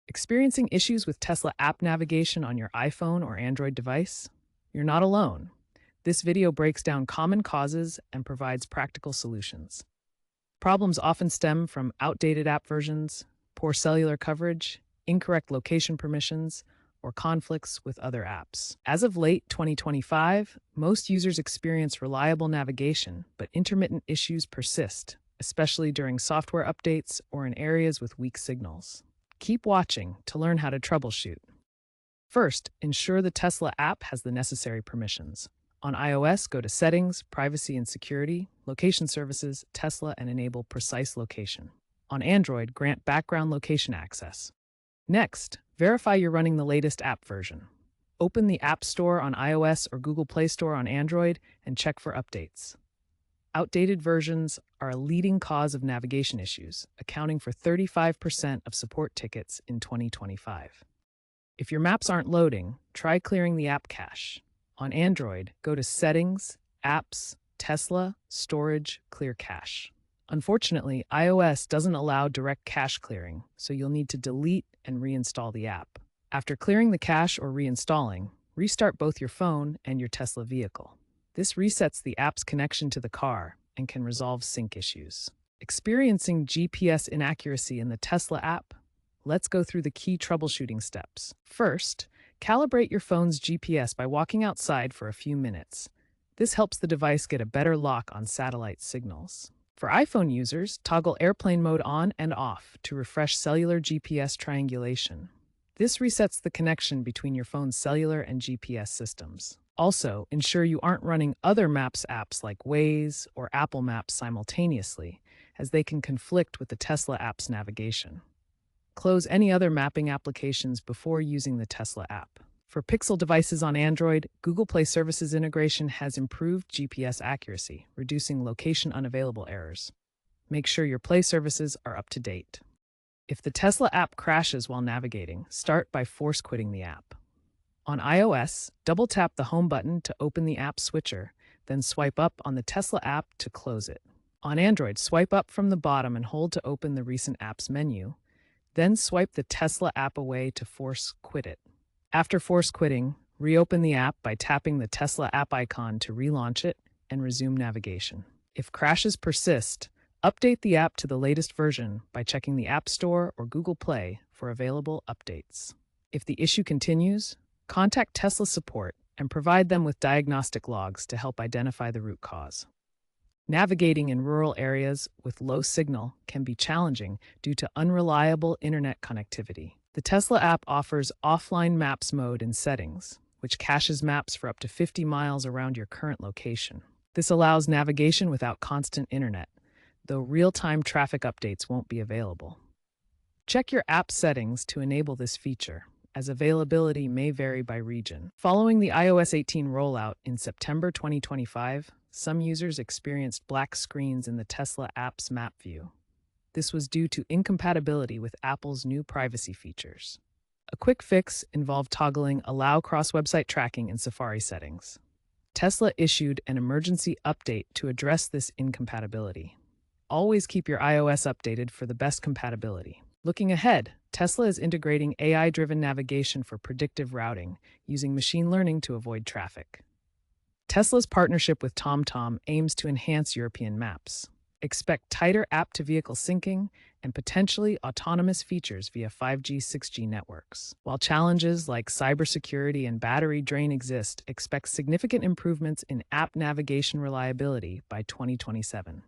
Experiencing issues with Tesla app navigation on your iPhone or Android device? You're not alone. This video breaks down common causes and provides practical solutions. Problems often stem from outdated app versions, poor cellular coverage, incorrect location permissions, or conflicts with other apps. As of late 2025, most users experience reliable navigation, but intermittent issues persist, especially during software updates or in areas with weak signals. Keep watching to learn how to troubleshoot. First, ensure the Tesla app has the necessary permissions. On iOS, go to Settings, Privacy and Security, Location Services, Tesla, and enable Precise Location. On Android, grant background location access. Next, verify you're running the latest app version. Open the App Store on iOS or Google Play Store on Android and check for updates. Outdated versions are a leading cause of navigation issues, accounting for 35% of support tickets in 2025. If your maps aren't loading, try clearing the app cache. On Android, go to Settings, Apps, Tesla, Storage, Clear Cache. Unfortunately, iOS doesn't allow direct cache clearing, so you'll need to delete and reinstall the app. After clearing the cache or reinstalling, restart both your phone and your Tesla vehicle. This resets the app's connection to the car and can resolve sync issues. Experiencing GPS inaccuracy in the Tesla app? Let's go through the key troubleshooting steps. First, calibrate your phone's GPS by walking outside for a few minutes. This helps the device get a better lock on satellite signals. For iPhone users, toggle airplane mode on and off to refresh cellular GPS triangulation. This resets the connection between your phone's cellular and GPS systems. Also, ensure you aren't running other Maps apps like Waze or Apple Maps simultaneously, as they can conflict with the Tesla app's navigation. Close any other mapping applications before using the Tesla app. For Pixel devices on Android, Google Play Services integration has improved GPS accuracy, reducing location unavailable errors. Make sure your Play services are up to date. If the Tesla app crashes while navigating, start by force quitting the app. On iOS, double-tap the Home button to open the app switcher, then swipe up on the Tesla app to close it. On Android, swipe up from the bottom and hold to open the Recent Apps menu, then swipe the Tesla app away to force quit it. After force quitting, reopen the app by tapping the Tesla app icon to relaunch it and resume navigation. If crashes persist, update the app to the latest version by checking the App Store or Google Play for available updates. If the issue continues, contact Tesla support and provide them with diagnostic logs to help identify the root cause. Navigating in rural areas with low signal can be challenging due to unreliable internet connectivity. The Tesla app offers offline maps mode in settings, which caches maps for up to 50 miles around your current location. This allows navigation without constant internet, though real-time traffic updates won't be available. Check your app settings to enable this feature, as availability may vary by region. Following the iOS 18 rollout in September 2025, some users experienced black screens in the Tesla app's map view. This was due to incompatibility with Apple's new privacy features. A quick fix involved toggling Allow Cross-Website Tracking in Safari settings. Tesla issued an emergency update to address this incompatibility. Always keep your iOS updated for the best compatibility. Looking ahead, Tesla is integrating AI-driven navigation for predictive routing, using machine learning to avoid traffic. Tesla's partnership with TomTom aims to enhance European maps. Expect tighter app-to-vehicle syncing and potentially autonomous features via 5G, 6G networks. While challenges like cybersecurity and battery drain exist, expect significant improvements in app navigation reliability by 2027.